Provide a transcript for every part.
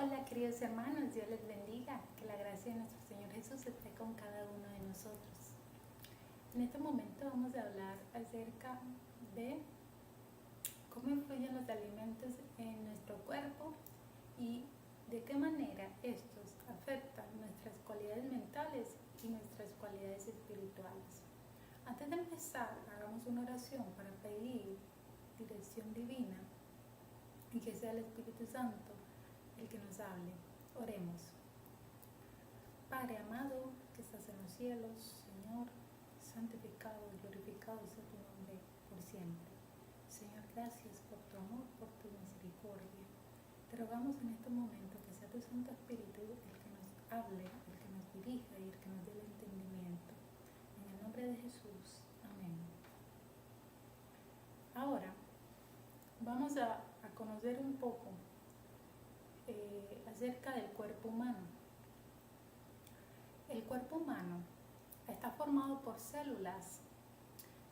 Hola queridos hermanos, Dios les bendiga, que la gracia de nuestro Señor Jesús esté con cada uno de nosotros. En este momento vamos a hablar acerca de cómo influyen los alimentos en nuestro cuerpo y de qué manera estos afectan nuestras cualidades mentales y nuestras cualidades espirituales. Antes de empezar, hagamos una oración para pedir dirección divina y que sea el Espíritu Santo el que nos hable. Oremos. Padre amado, que estás en los cielos, Señor, santificado y glorificado sea tu nombre por siempre. Señor, gracias por tu amor, por tu misericordia. Te rogamos en este momento que sea tu Santo Espíritu el que nos hable, el que nos dirija y el que nos dé el entendimiento. En el nombre de Jesús. Amén. Ahora, vamos a conocer un poco acerca del cuerpo humano. El cuerpo humano está formado por células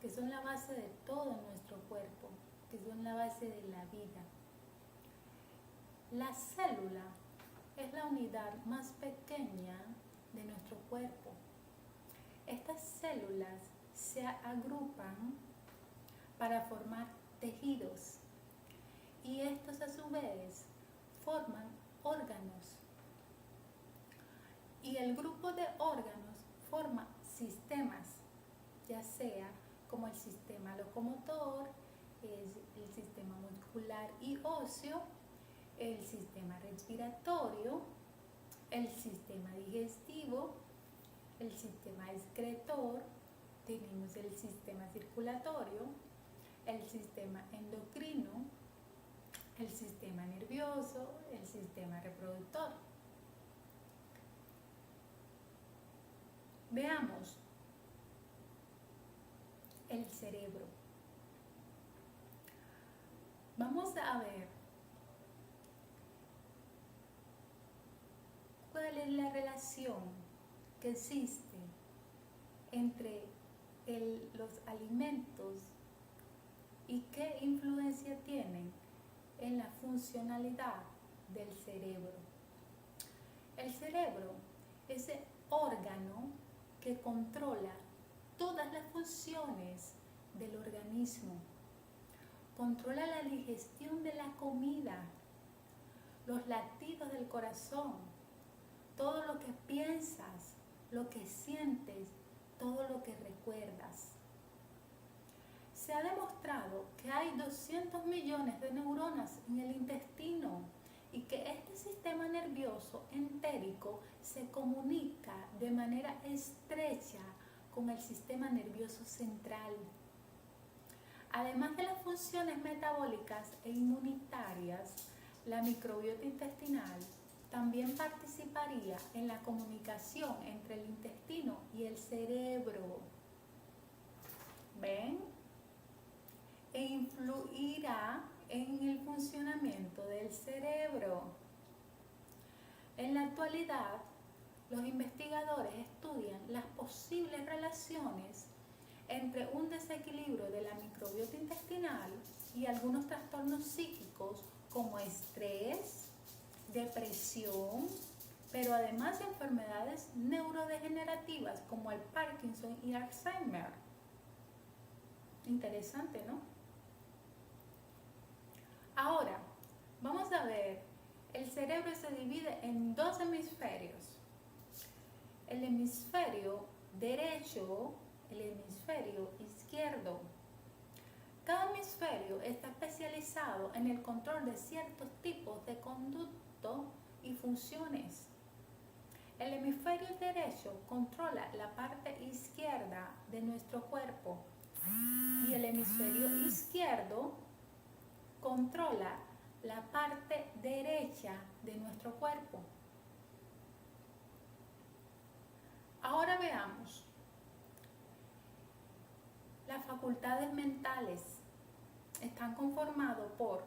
que son la base de todo nuestro cuerpo, que son la base de la vida. La célula es la unidad más pequeña de nuestro cuerpo. Estas células se agrupan para formar tejidos y estos a su vez forman órganos, y el grupo de órganos forma sistemas, ya sea como el sistema locomotor, el sistema muscular y óseo, el sistema respiratorio, el sistema digestivo, el sistema excretor, tenemos el sistema circulatorio, el sistema endocrino, el sistema nervioso, el sistema reproductor. Veamos el cerebro. Vamos a ver cuál es la relación que existe entre los alimentos y qué influencia tienen en la funcionalidad del cerebro. El cerebro es el órgano que controla todas las funciones del organismo. Controla la digestión de la comida, los latidos del corazón, todo lo que piensas, lo que sientes, todo lo que recuerdas. Se ha demostrado que hay 200 millones de neuronas en el intestino y que este sistema nervioso entérico se comunica de manera estrecha con el sistema nervioso central. Además de las funciones metabólicas e inmunitarias, la microbiota intestinal también participaría en la comunicación entre el intestino y el cerebro. ¿Ven? E influirá en el funcionamiento del cerebro. En la actualidad, los investigadores estudian las posibles relaciones entre un desequilibrio de la microbiota intestinal y algunos trastornos psíquicos como estrés, depresión, pero además de enfermedades neurodegenerativas como el Parkinson y Alzheimer. Interesante, ¿no? Ahora, vamos a ver, el cerebro se divide en dos hemisferios. El hemisferio derecho, el hemisferio izquierdo. Cada hemisferio está especializado en el control de ciertos tipos de conducto y funciones. El hemisferio derecho controla la parte izquierda de nuestro cuerpo y el hemisferio izquierdo controla la parte derecha de nuestro cuerpo. Ahora veamos las facultades mentales. Están conformadas por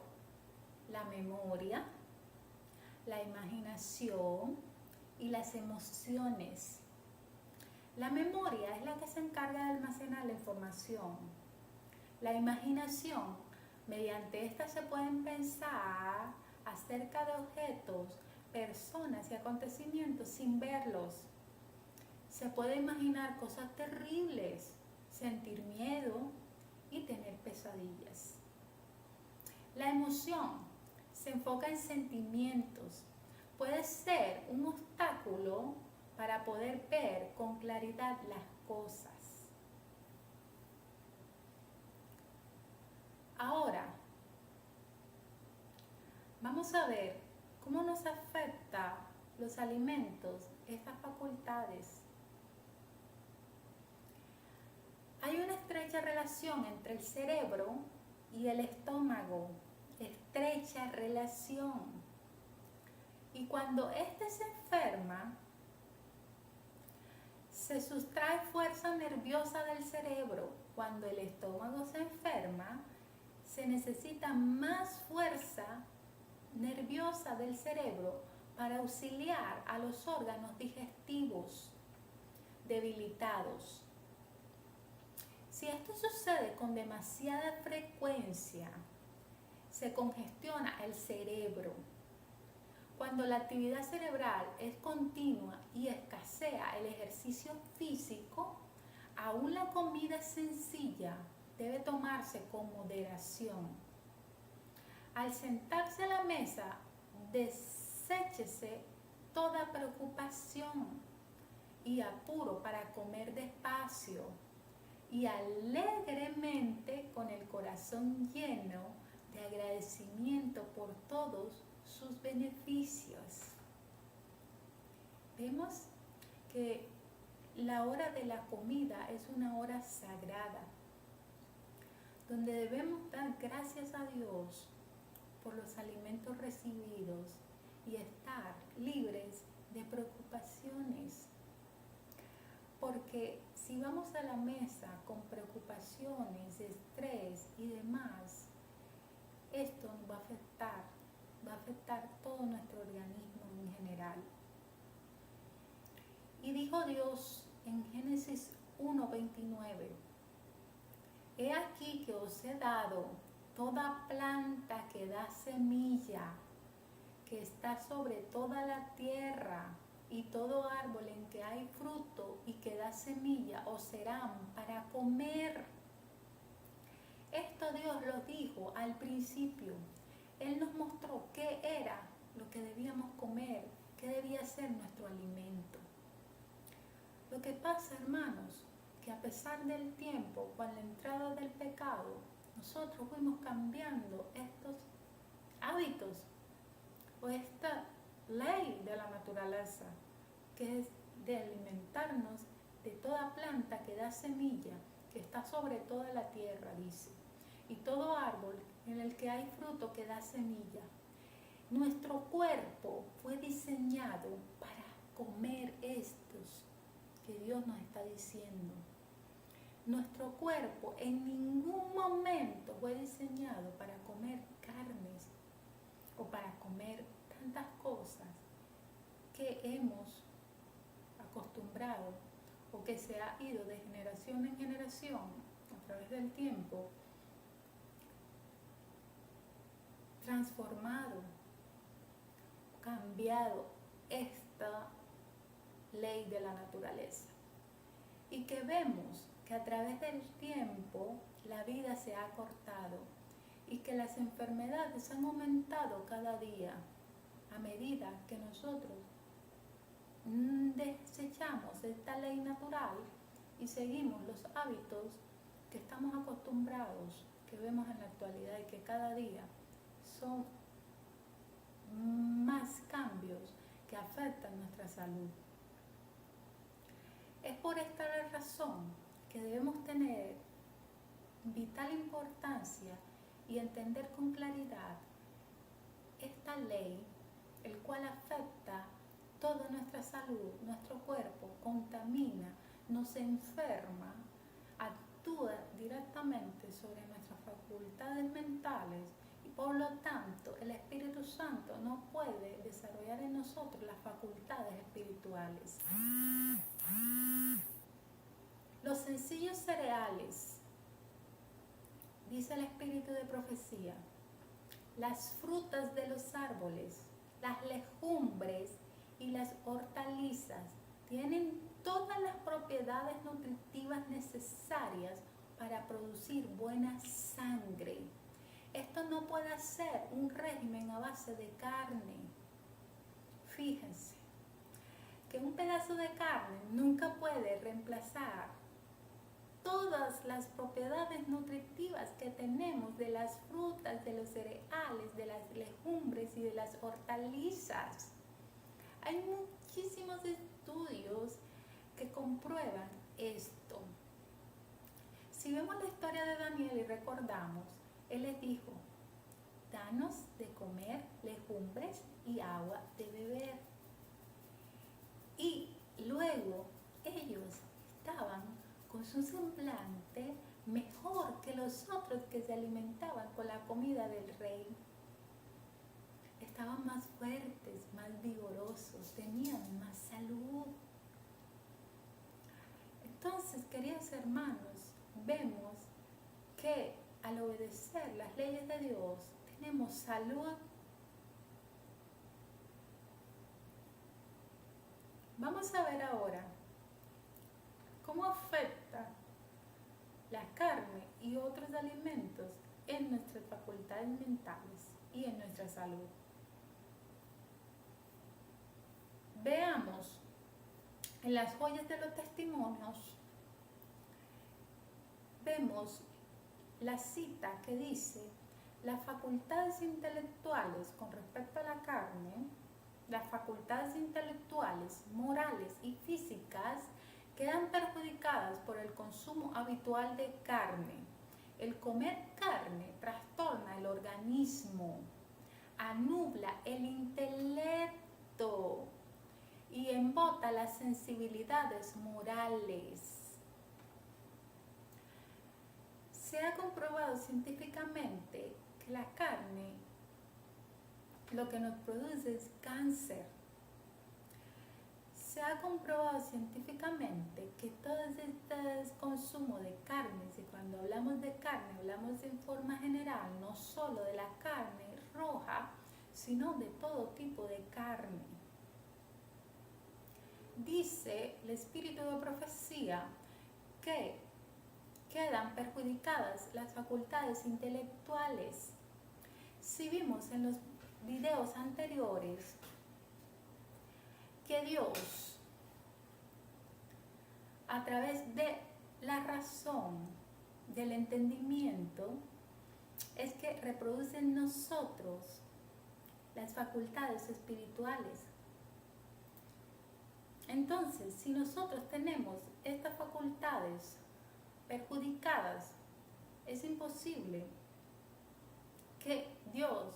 la memoria, la imaginación y las emociones. La memoria es la que se encarga de almacenar la información. La imaginación, mediante esta se pueden pensar acerca de objetos, personas y acontecimientos sin verlos. Se puede imaginar cosas terribles, sentir miedo y tener pesadillas. La emoción se enfoca en sentimientos. Puede ser un obstáculo para poder ver con claridad las cosas. Ahora, vamos a ver cómo nos afecta los alimentos, estas facultades. Hay una estrecha relación entre el cerebro y el estómago, estrecha relación. Y cuando éste se enferma, se sustrae fuerza nerviosa del cerebro. Cuando el estómago se enferma, se necesita más fuerza nerviosa del cerebro para auxiliar a los órganos digestivos debilitados. Si esto sucede con demasiada frecuencia, se congestiona el cerebro. Cuando la actividad cerebral es continua y escasea el ejercicio físico, aún la comida sencilla debe tomarse con moderación. Al sentarse a la mesa, deséchese toda preocupación y apuro para comer despacio y alegremente con el corazón lleno de agradecimiento por todos sus beneficios. Vemos que la hora de la comida es una hora sagrada, donde debemos dar gracias a Dios por los alimentos recibidos y estar libres de preocupaciones. Porque si vamos a la mesa con preocupaciones, estrés y demás, esto nos va a afectar todo nuestro organismo en general. Y dijo Dios en Génesis 1:29, he aquí que os he dado toda planta que da semilla, que está sobre toda la tierra, y todo árbol en que hay fruto y que da semilla os serán para comer. Esto Dios lo dijo al principio. Él nos mostró qué era lo que debíamos comer, qué debía ser nuestro alimento. Lo que pasa, hermanos, que a pesar del tiempo, con la entrada del pecado, nosotros fuimos cambiando estos hábitos o esta ley de la naturaleza, que es de alimentarnos de toda planta que da semilla, que está sobre toda la tierra, dice, y todo árbol en el que hay fruto que da semilla. Nuestro cuerpo fue diseñado para comer estos que Dios nos está diciendo. Nuestro cuerpo en ningún momento fue diseñado para comer carnes o para comer tantas cosas que hemos acostumbrado o que se ha ido de generación en generación a través del tiempo, transformado, cambiado esta ley de la naturaleza. Y que vemos que a través del tiempo la vida se ha acortado y que las enfermedades han aumentado cada día a medida que nosotros desechamos esta ley natural y seguimos los hábitos que estamos acostumbrados, que vemos en la actualidad y que cada día son más cambios que afectan nuestra salud. Es por esta razón que debemos tener vital importancia y entender con claridad esta ley, el cual afecta toda nuestra salud, nuestro cuerpo, contamina, nos enferma, actúa directamente sobre nuestras facultades mentales y por lo tanto el Espíritu Santo no puede desarrollar en nosotros las facultades espirituales. Los sencillos cereales, dice el espíritu de profecía, las frutas de los árboles, las legumbres, legumbres y las hortalizas tienen todas las propiedades nutritivas necesarias para producir buena sangre. Esto no puede ser un régimen a base de carne. Fíjense que un pedazo de carne nunca puede reemplazar todas las propiedades nutritivas que tenemos de las frutas, de los cereales, de las legumbres y de las hortalizas. Hay muchísimos estudios que comprueban esto. Si vemos la historia de Daniel y recordamos, él les dijo: danos de comer legumbres y agua de beber. Y luego ellos estaban con su semblante mejor que los otros que se alimentaban con la comida del rey. Estaban más fuertes, más vigorosos, tenían más salud. Entonces, queridos hermanos, vemos que al obedecer las leyes de Dios tenemos salud. Vamos a ver ahora cómo afecta la carne y otros alimentos en nuestras facultades mentales y en nuestra salud. Veamos en las joyas de los testimonios, vemos la cita que dice: las facultades intelectuales con respecto a la carne, las facultades intelectuales, morales y físicas quedan perjudicadas por el consumo habitual de carne. El comer carne trastorna el organismo, anubla el intelecto y embota las sensibilidades morales. Se ha comprobado científicamente que la carne lo que nos produce es cáncer. Se ha comprobado científicamente que todo este consumo de carnes, y cuando hablamos de carne hablamos en forma general, no solo de la carne roja, sino de todo tipo de carne. Dice el espíritu de profecía que quedan perjudicadas las facultades intelectuales. Si vimos en los videos anteriores que Dios, a través de la razón, del entendimiento, es que reproduce en nosotros las facultades espirituales. Entonces, si nosotros tenemos estas facultades perjudicadas, es imposible que Dios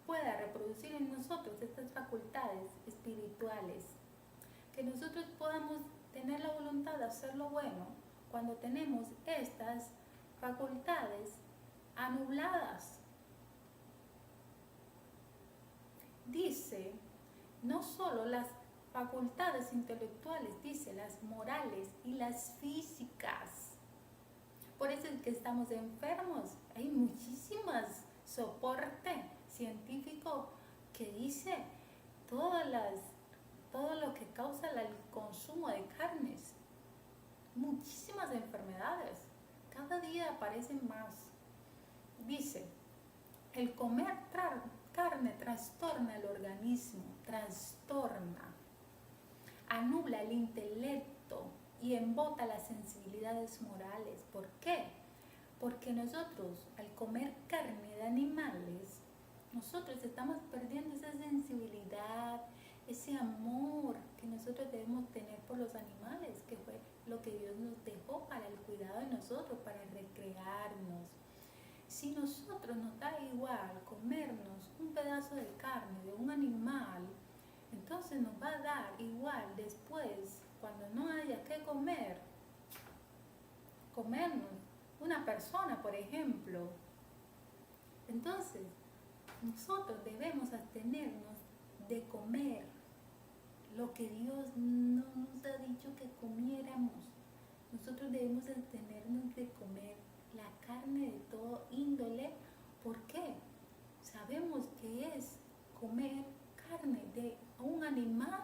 pueda reproducir en nosotros estas facultades espirituales, que nosotros podamos tener la voluntad de hacer lo bueno cuando tenemos estas facultades anuladas. Dice, no solo las facultades intelectuales, dice las morales y las físicas. Por eso es que estamos enfermos. Hay muchísimas soporte científico que dice todo lo que causa el consumo de carnes. Muchísimas enfermedades. Cada día aparecen más. Dice, el comer carne trastorna el organismo, trastorna, anubla el intelecto y embota las sensibilidades morales. ¿Por qué? Porque nosotros, al comer carne de animales, nosotros estamos perdiendo esa sensibilidad, ese amor que nosotros debemos tener por los animales, que fue lo que Dios nos dejó para el cuidado de nosotros, para recrearnos. Si nosotros nos da igual comernos un pedazo de carne de un animal, entonces nos va a dar igual después, cuando no haya que comernos una persona, por ejemplo. Entonces, nosotros debemos abstenernos de comer lo que Dios no nos ha dicho que comiéramos. Nosotros debemos abstenernos de comer la carne de todo índole. ¿Por qué? Sabemos que es comer carne de un animal,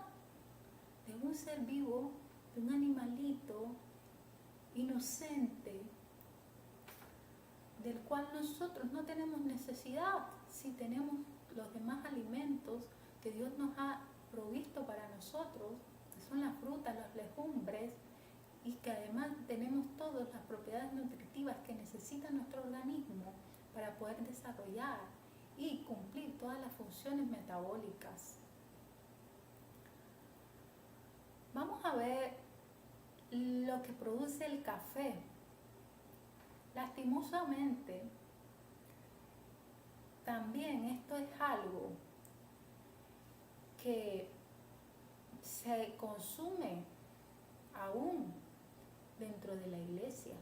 de un ser vivo, de un animalito inocente, del cual nosotros no tenemos necesidad si tenemos los demás alimentos que Dios nos ha provisto para nosotros, que son las frutas, las legumbres, y que además tenemos todas las propiedades nutritivas que necesita nuestro organismo para poder desarrollar y cumplir todas las funciones metabólicas. Vamos a ver lo que produce el café. Lastimosamente, también esto es algo que se consume aún dentro de la iglesia.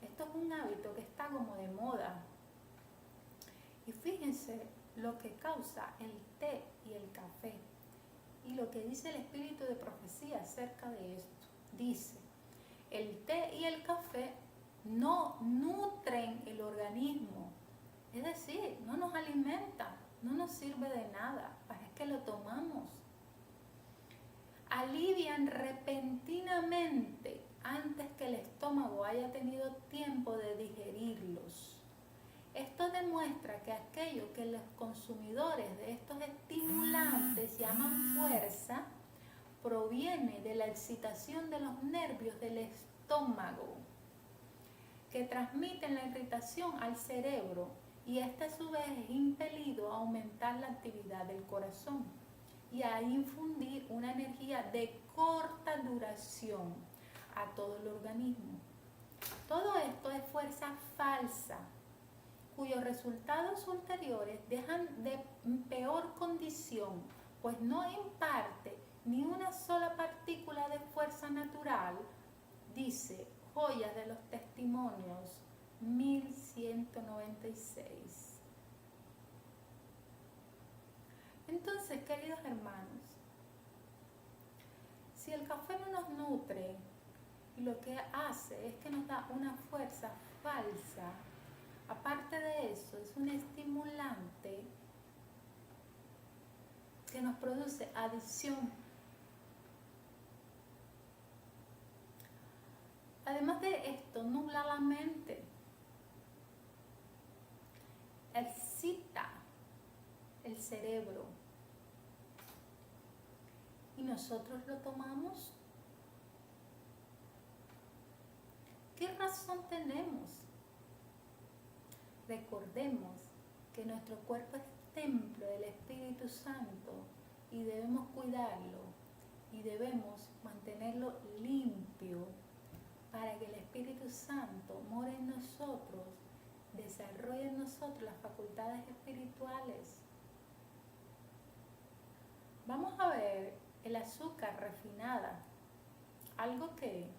Esto es un hábito que está como de moda. Y fíjense lo que causa el té y el café. Y lo que dice el espíritu de profecía acerca de esto. Dice, el té y el café no nutren el organismo. Es decir, no nos alimenta, no nos sirve de nada. ¿Para qué lo tomamos? Alivian repentinamente antes que el estómago haya tenido tiempo de digerirlos. Esto demuestra que aquello que los consumidores de estos estimulantes llaman fuerza proviene de la excitación de los nervios del estómago, que transmiten la irritación al cerebro, y este a su vez es impelido a aumentar la actividad del corazón y a infundir una energía de corta duración a todo el organismo. Todo esto es fuerza falsa, cuyos resultados ulteriores dejan de peor condición, pues no imparte ni una sola partícula de fuerza natural, dice Joyas de los Testimonios 1196. Entonces, queridos hermanos, si el café no nos nutre, lo que hace es que nos da una fuerza falsa. Aparte de eso, es un estimulante que nos produce adicción. Además de esto, nubla la mente, excita el cerebro, y nosotros lo tomamos. ¿Qué razón tenemos? Recordemos que nuestro cuerpo es templo del Espíritu Santo y debemos cuidarlo y debemos mantenerlo limpio para que el Espíritu Santo more en nosotros, desarrolle en nosotros las facultades espirituales. Vamos a ver el azúcar refinada, algo que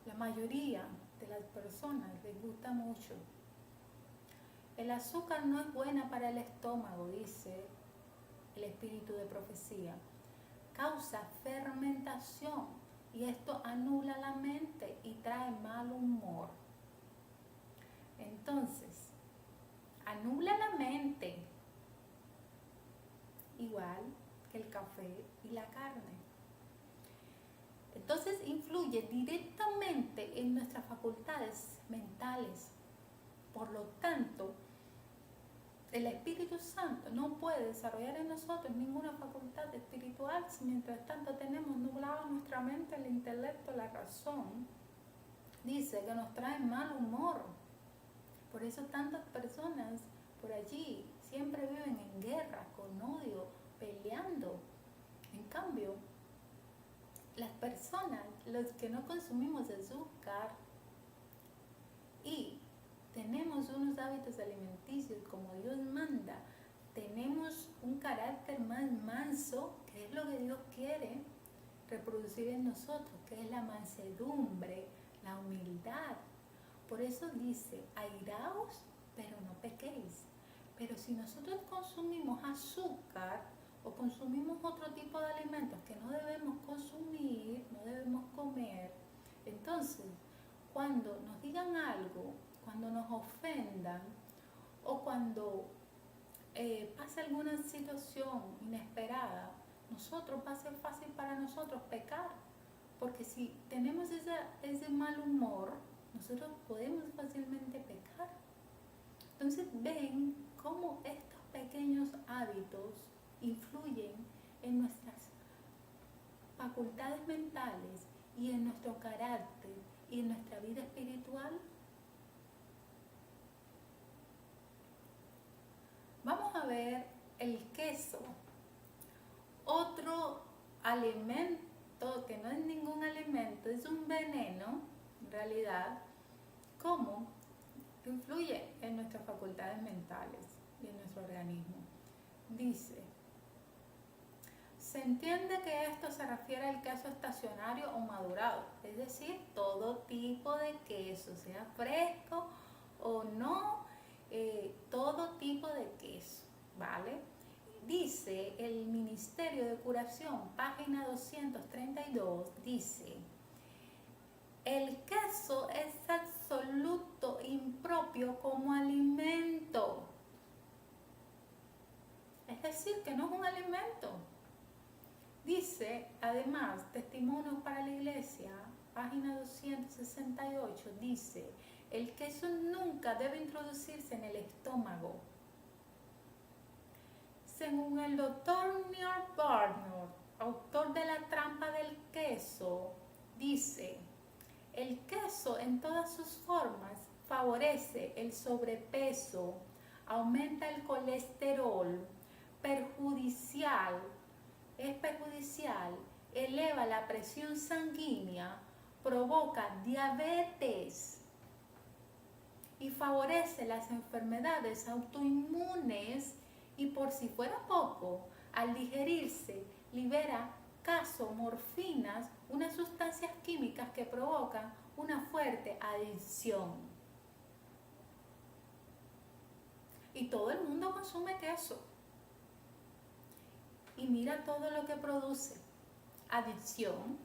la mayoría de las personas les gusta mucho. El azúcar no es buena para el estómago, dice el espíritu de profecía. Causa fermentación y esto anula la mente y trae mal humor. Entonces, anula la mente, igual que el café y la carne. Entonces influye directamente en nuestras facultades mentales. Por lo tanto, el Espíritu Santo no puede desarrollar en nosotros ninguna facultad espiritual si mientras tanto tenemos nublada nuestra mente, el intelecto, la razón. Dice que nos trae mal humor. Por eso tantas personas por allí siempre viven en guerra, con odio, peleando. En cambio, las personas, los que no consumimos azúcar y tenemos unos hábitos alimenticios como Dios manda, tenemos un carácter más manso, que es lo que Dios quiere reproducir en nosotros, que es la mansedumbre, la humildad. Por eso dice, airaos, pero no pequéis. Pero si nosotros consumimos azúcar o consumimos otro tipo de alimentos que no debemos consumir, no debemos comer, entonces cuando nos digan algo, cuando nos ofendan o cuando pasa alguna situación inesperada, nosotros va a ser fácil para nosotros pecar, porque si tenemos ese mal humor, nosotros podemos fácilmente pecar. Entonces ven cómo estos pequeños hábitos influyen en nuestras facultades mentales y en nuestro carácter y en nuestra vida espiritual. Vamos a ver el queso, otro alimento que no es ningún alimento, es un veneno en realidad, cómo influye en nuestras facultades mentales y en nuestro organismo. Dice, se entiende que esto se refiere al queso estacionario o madurado, es decir, todo tipo de queso, sea fresco o no, todo tipo de queso, ¿vale? Dice el Ministerio de Curación, página 232, dice, el queso es absoluto impropio como alimento. Es decir, que no es un alimento. Dice, además, Testimonios para la Iglesia, página 268, dice, el queso nunca debe introducirse en el estómago. Según el doctor Neil Barnard, autor de La trampa del queso, dice, el queso en todas sus formas favorece el sobrepeso, aumenta el colesterol, es perjudicial, eleva la presión sanguínea, provoca diabetes y favorece las enfermedades autoinmunes y, por si fuera poco, al digerirse libera casomorfinas, unas sustancias químicas que provocan una fuerte adicción. Y todo el mundo consume queso. Y mira todo lo que produce. Adicción,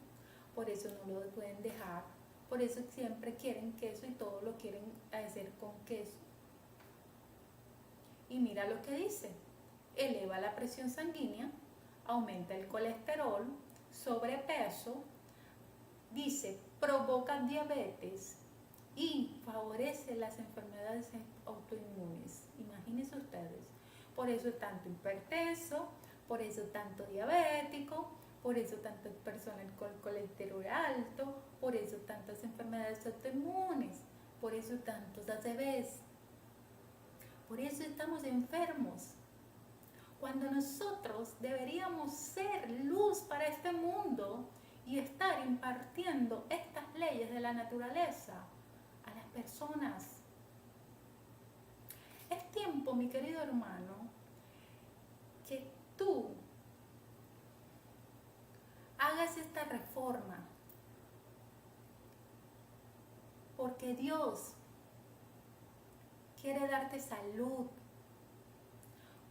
por eso no lo pueden dejar, por eso siempre quieren queso y todo lo quieren hacer con queso. Y mira lo que dice, eleva la presión sanguínea, aumenta el colesterol, sobrepeso, dice, provoca diabetes y favorece las enfermedades autoinmunes. Imagínense ustedes, por eso es tanto hipertenso, por eso tanto diabético, por eso tantas personas con colesterol alto, por eso tantas enfermedades autoinmunes, por eso tantos ACVs, por eso estamos enfermos. Cuando nosotros deberíamos ser luz para este mundo y estar impartiendo estas leyes de la naturaleza a las personas. Es tiempo, mi querido hermano, que tú hagas esta reforma, porque Dios quiere darte salud,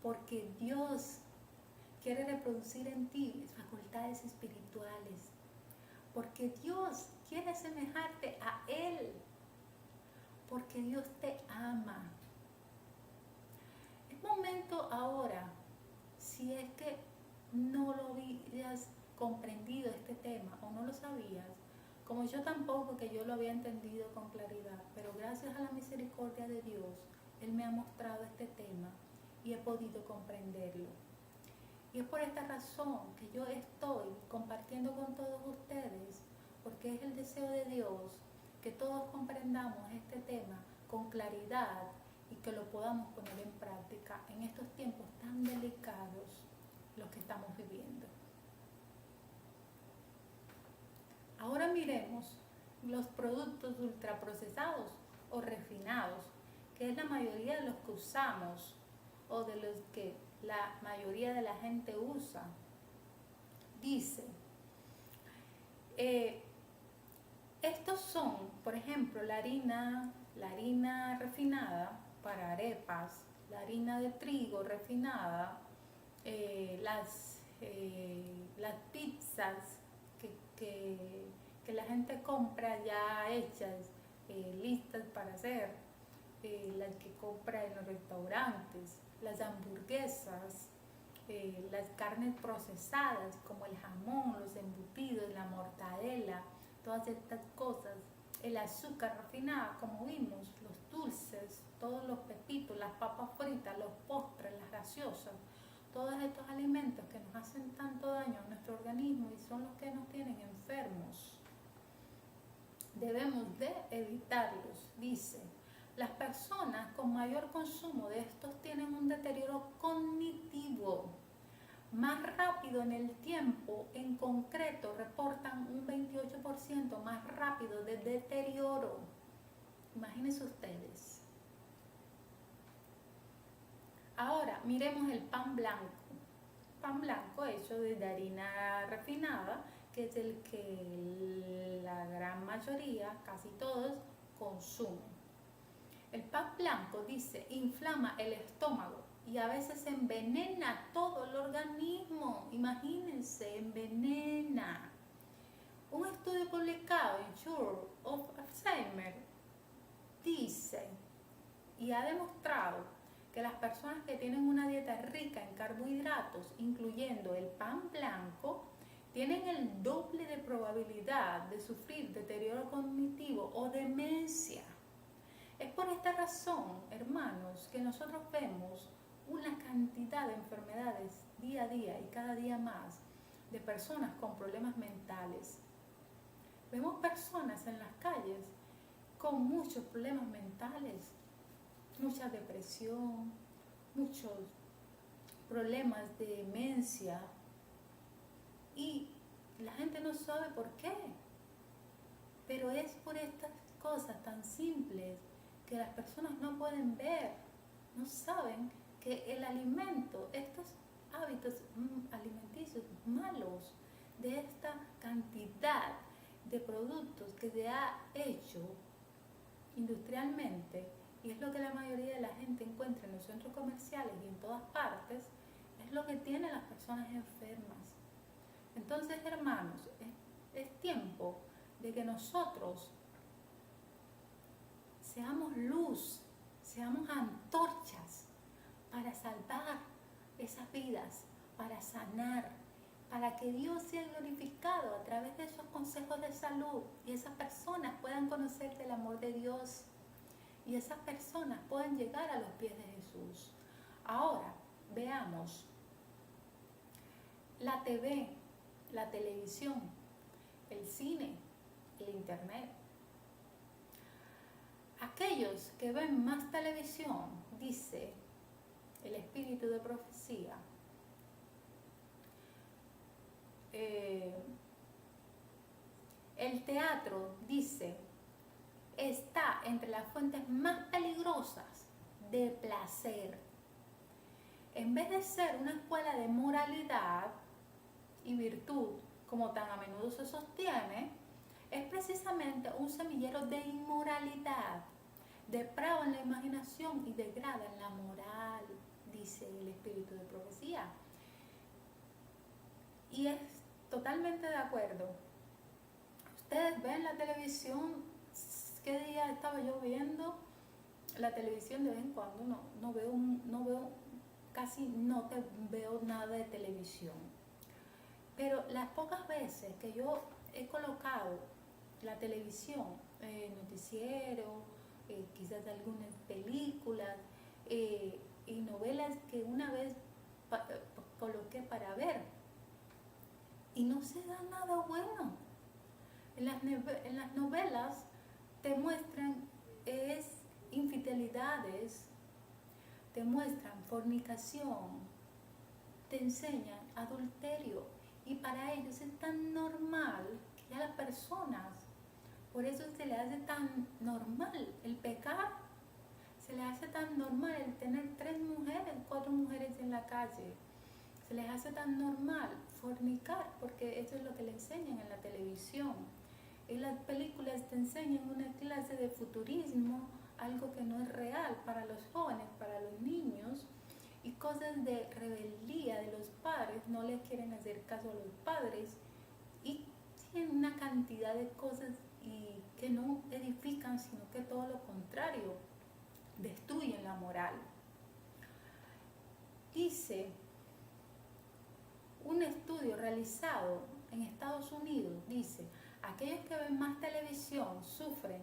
porque Dios quiere reproducir en ti facultades espirituales, porque Dios quiere asemejarte a Él, porque Dios te ama. Es momento ahora, si es que no lo habías comprendido este tema o no lo sabías, como yo tampoco, que yo lo había entendido con claridad, pero gracias a la misericordia de Dios, Él me ha mostrado este tema y he podido comprenderlo. Y es por esta razón que yo estoy compartiendo con todos ustedes, porque es el deseo de Dios que todos comprendamos este tema con claridad y que lo podamos poner en práctica en estos tiempos tan delicados los que estamos viviendo. Ahora miremos los productos ultraprocesados o refinados, que es la mayoría de los que usamos o de los que la mayoría de la gente usa. Dice, estos son, por ejemplo, la harina refinada para arepas, la harina de trigo refinada, las pizzas que la gente compra ya hechas, listas para hacer, las que compra en los restaurantes, las hamburguesas, las carnes procesadas como el jamón, los embutidos, la mortadela, todas estas cosas, el azúcar refinada, como vimos, los dulces, todos los pepitos, las papas fritas, los postres, las gaseosas, todos estos alimentos que nos hacen tanto daño a nuestro organismo y son los que nos tienen enfermos. Debemos de evitarlos, dice. Las personas con mayor consumo de estos tienen un deterioro cognitivo más rápido en el tiempo. En concreto, reportan un 28% más rápido de deterioro. Imagínense ustedes. Ahora, miremos el pan blanco. Pan blanco hecho de harina refinada, que es el que la gran mayoría, casi todos, consumen. El pan blanco, dice, inflama el estómago y a veces envenena todo el organismo. Imagínense, envenena. Un estudio publicado en Journal of Alzheimer dice y ha demostrado que las personas que tienen una dieta rica en carbohidratos, incluyendo el pan blanco, tienen el doble de probabilidad de sufrir deterioro cognitivo o demencia. Es por esta razón, hermanos, que nosotros vemos una cantidad de enfermedades día a día y cada día más de personas con problemas mentales. Vemos personas en las calles con muchos problemas mentales, mucha depresión, muchos problemas de demencia y la gente no sabe por qué. Pero es por estas cosas tan simples que las personas no pueden ver, no saben que el alimento, estos hábitos alimenticios malos, de esta cantidad de productos que se ha hecho industrialmente, y es lo que la mayoría de la gente encuentra en los centros comerciales y en todas partes, es lo que tiene a las personas enfermas. Entonces, hermanos, es tiempo de que nosotros seamos luz, seamos antorchas para salvar esas vidas, para sanar, para que Dios sea glorificado a través de esos consejos de salud y esas personas puedan conocer del amor de Dios y esas personas puedan llegar a los pies de Jesús. Ahora, veamos la TV, la televisión, el cine, el internet. Aquellos que ven más televisión, dice el espíritu de profecía, el teatro, dice, está entre las fuentes más peligrosas de placer. En vez de ser una escuela de moralidad y virtud, como tan a menudo se sostiene, es precisamente un semillero de inmoralidad, deprava en la imaginación y degrada en la moral, dice el espíritu de profecía. Y es totalmente de acuerdo. Ustedes ven la televisión, ¿qué día estaba yo viendo la televisión? De vez en cuando casi no te veo nada de televisión. Pero las pocas veces que yo he colocado la televisión, noticiero, quizás algunas películas y novelas que una vez coloqué para ver, y no se da nada bueno. En las novelas te muestran infidelidades, te muestran fornicación, te enseñan adulterio, y para ellos es tan normal que a las personas, por eso se le hace tan normal el pecar, se le hace tan normal el tener 4 mujeres en la calle, se les hace tan normal fornicar, porque eso es lo que le enseñan en la televisión. En las películas te enseñan una clase de futurismo, algo que no es real para los jóvenes, para los niños, y cosas de rebeldía de los padres, no les quieren hacer caso a los padres, y tienen una cantidad de cosas y que no edifican, sino que todo lo contrario, destruyen la moral. Dice, un estudio realizado en Estados Unidos dice, aquellos que ven más televisión sufren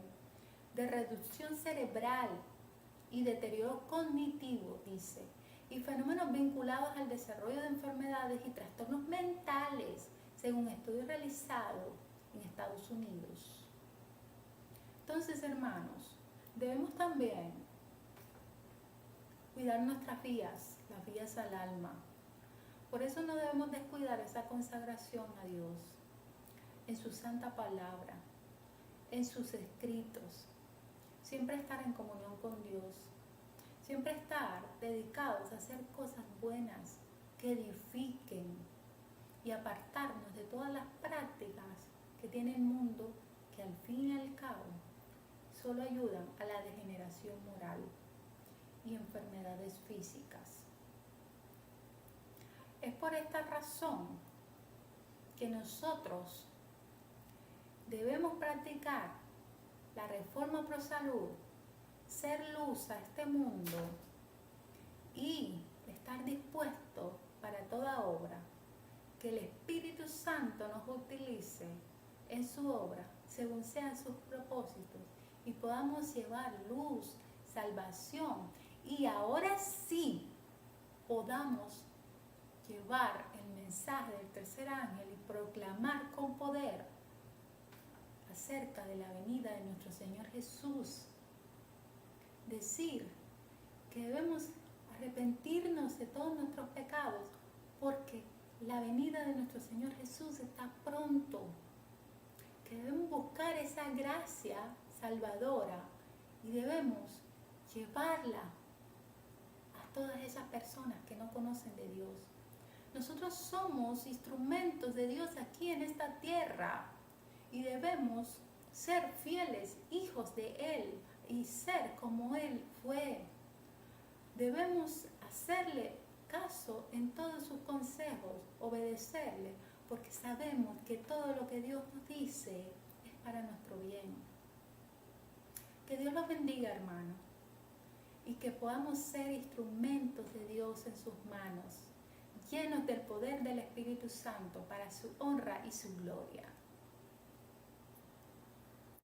de reducción cerebral y deterioro cognitivo, dice, y fenómenos vinculados al desarrollo de enfermedades y trastornos mentales, según estudios realizados en Estados Unidos. Entonces, hermanos, debemos también cuidar nuestras vías, las vías al alma. Por eso no debemos descuidar esa consagración a Dios, en su santa palabra, en sus escritos. Siempre estar en comunión con Dios. Siempre estar dedicados a hacer cosas buenas que edifiquen y apartarnos de todas las prácticas que tiene el mundo que al fin y al cabo solo ayudan a la degeneración moral y enfermedades físicas. Es por esta razón que nosotros debemos practicar la reforma pro salud, ser luz a este mundo y estar dispuesto para toda obra que el Espíritu Santo nos utilice en su obra según sean sus propósitos y podamos llevar luz, salvación y ahora sí podamos llevar el mensaje del tercer ángel y proclamar con poder acerca de la venida de nuestro Señor Jesús. Decir que debemos arrepentirnos de todos nuestros pecados porque la venida de nuestro Señor Jesús está pronto. Que debemos buscar esa gracia salvadora y debemos llevarla a todas esas personas que no conocen de Dios. Nosotros somos instrumentos de Dios aquí en esta tierra y debemos ser fieles hijos de Él y ser como Él fue. Debemos hacerle caso en todos sus consejos, obedecerle, porque sabemos que todo lo que Dios nos dice es para nuestro bien. Que Dios los bendiga, hermanos, y que podamos ser instrumentos de Dios en sus manos, llenos del poder del Espíritu Santo para su honra y su gloria.